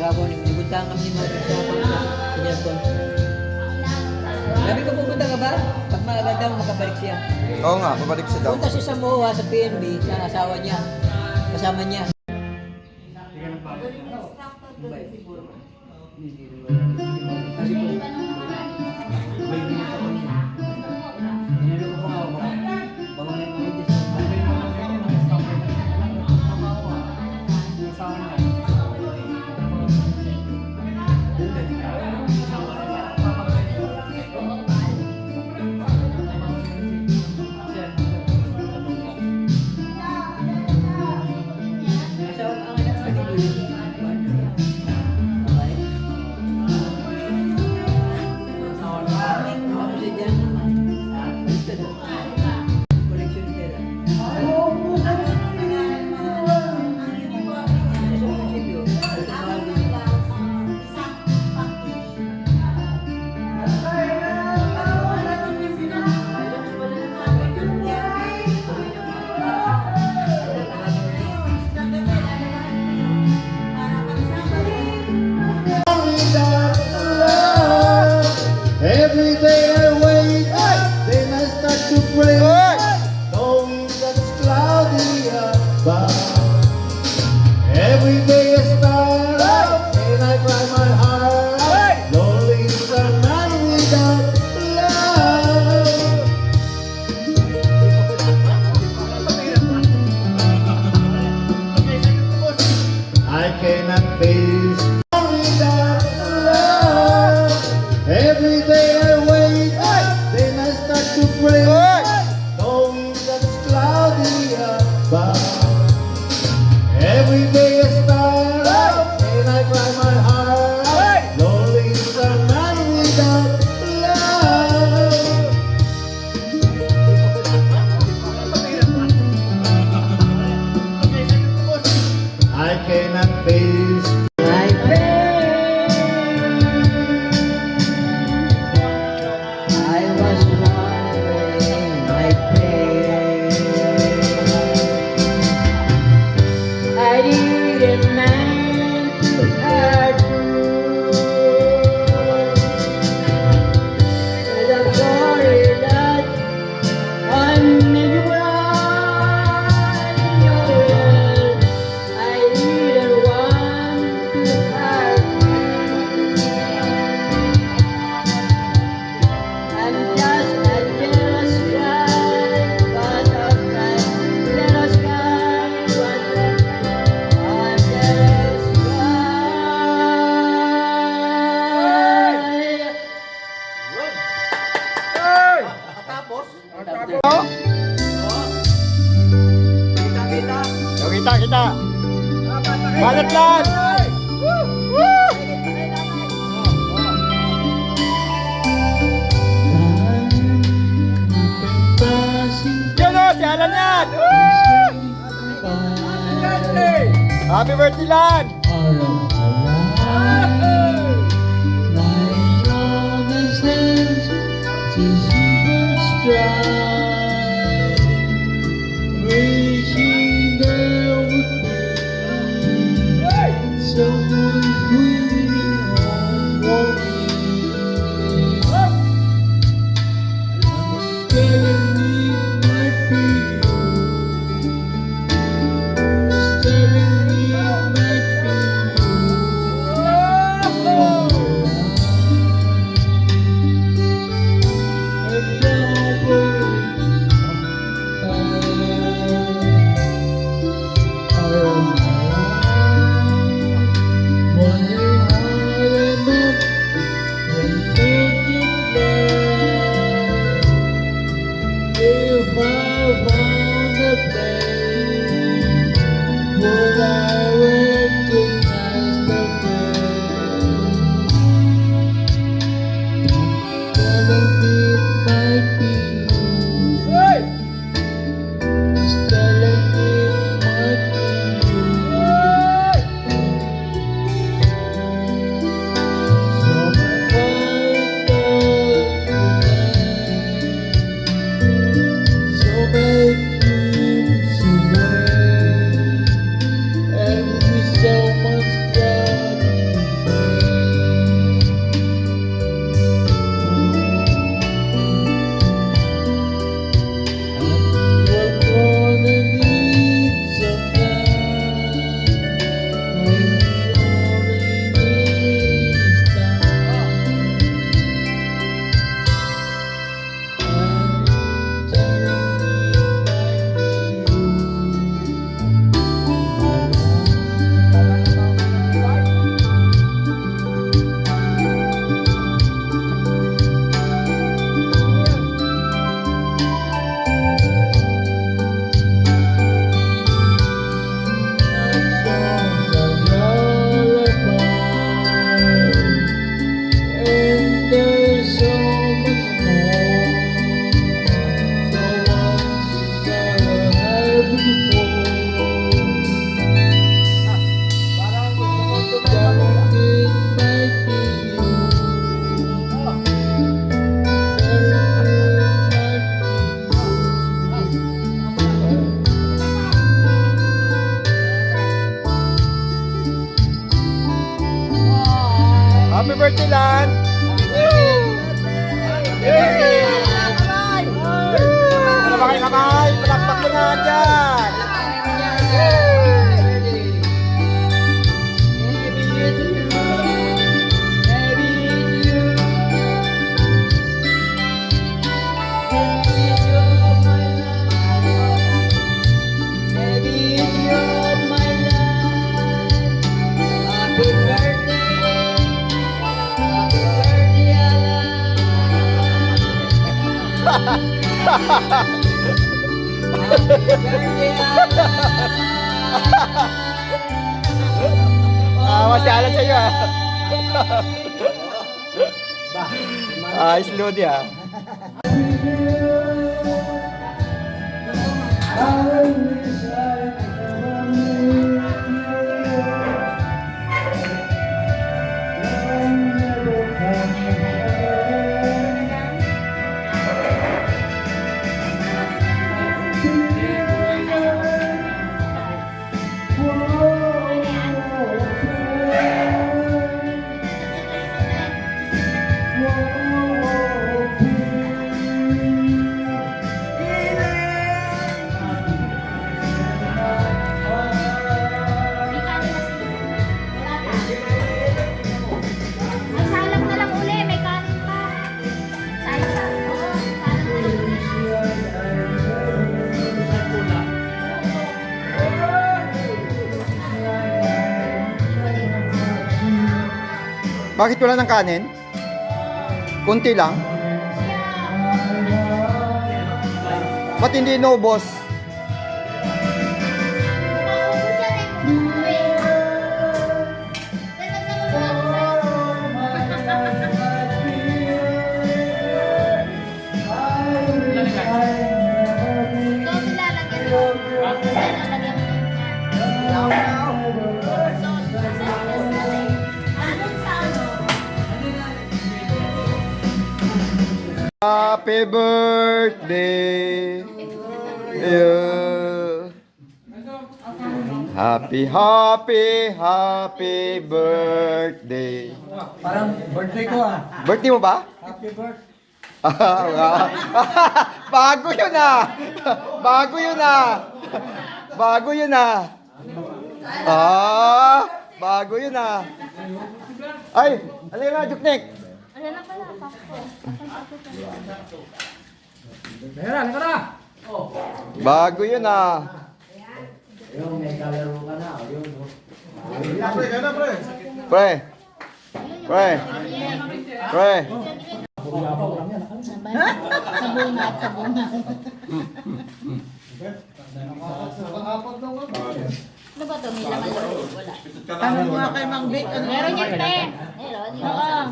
Kahapon, nagpunta kami ni Mother sa Pangkon. Sabi ko, pupunta ka ba? Pag maaga daw, makabalik siya. Oo nga, babalik siya daw. Punta siya sa MOA, sa PNB, sa asawa niya. Kasama niya. Every day I wake, then I start to pray, knowing that it's cloudy above. Every day I start up, and I cry my heart, lonely is a man without love. I cannot face without love. Every day I wake up, then I start to pray, knowing that it's cloudy above. Every day I start up, and I cry my heart, lonely is a man without love. I cannot face my pain. I was wondering my pain. I didn't mean to hurt you. But I'm sorry that I'm making your world. I didn't want to hurt you. I'm just a jealous guy, but I'm not jealous guy, but I'm jealous guy. Tapos? Tapos? Kita. Balik lang! Yan o, si Alan yan! Happy birthday, Lan! Wishing there would be someone who won't telling me it might be you. Telling me it might be you. birthday, Lan! Ano ba kayo kamay? Palakpak mo na dyan! Masyalan sa'yo ah. Ayos Lodi ah. Ay, salang na lang uli. May kanin pa. Salang na. Oo, salang na lang uli. Bakit wala ng kanin? Kunti lang. Ba't hindi inubos? Maubos yan eh. Umuwi. Dadagdagan mo lang ito sila lagyan mo. Lalagyan mo lang yan. Anong sa ano? Happy birthday. Yeah. Happy birthday. Parang birthday ko ah. Birthday mo ba? Happy birthday. Bago yun ah. Bago yun ah. Bago yun ah. Bago yun ah. Ay, ano yun na, Juknik? Ano na pala? Pasko. Meron, ano ka na? Bago yun ah. Pre. Pre. Pre. Sabungat, sabungat. Ano ba ito? May laman loob? Wala. Tanong mo nga kay Mang Vic. Meron yan, te. Meron. Oo.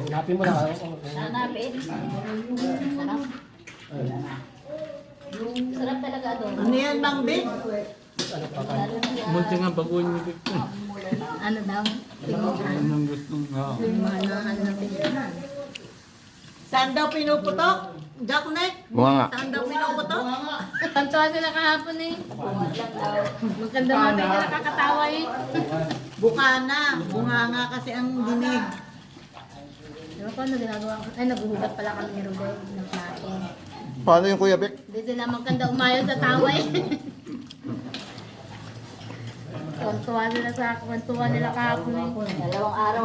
Hanapin mo na. Hanapin. Sarap. Sarap talaga ito. Ano yan, Mang Vic? Munti nga baguhin ni Victor. Ano daw? Tinguhan. Anong gusto nga? Ano na tinguhan? Saan daw pinuputok? Jack Neck? Bunga nga. Saan daw pinuputok? Tantuwa sila kahapon eh. Maganda mga tayo nakakatawa eh. Bukana. Bunganga kasi ang dinig. Diba ko ano ginagawa ko? Ay, naghuhugat pala kami ni Rodel ng plato. Paano yung Kuya Vic? Hindi sila magkanda umayaw sa tawa eh. Tuwan-tuwa sila sa akin. Tuwan nila kahapon eh. Dalawang araw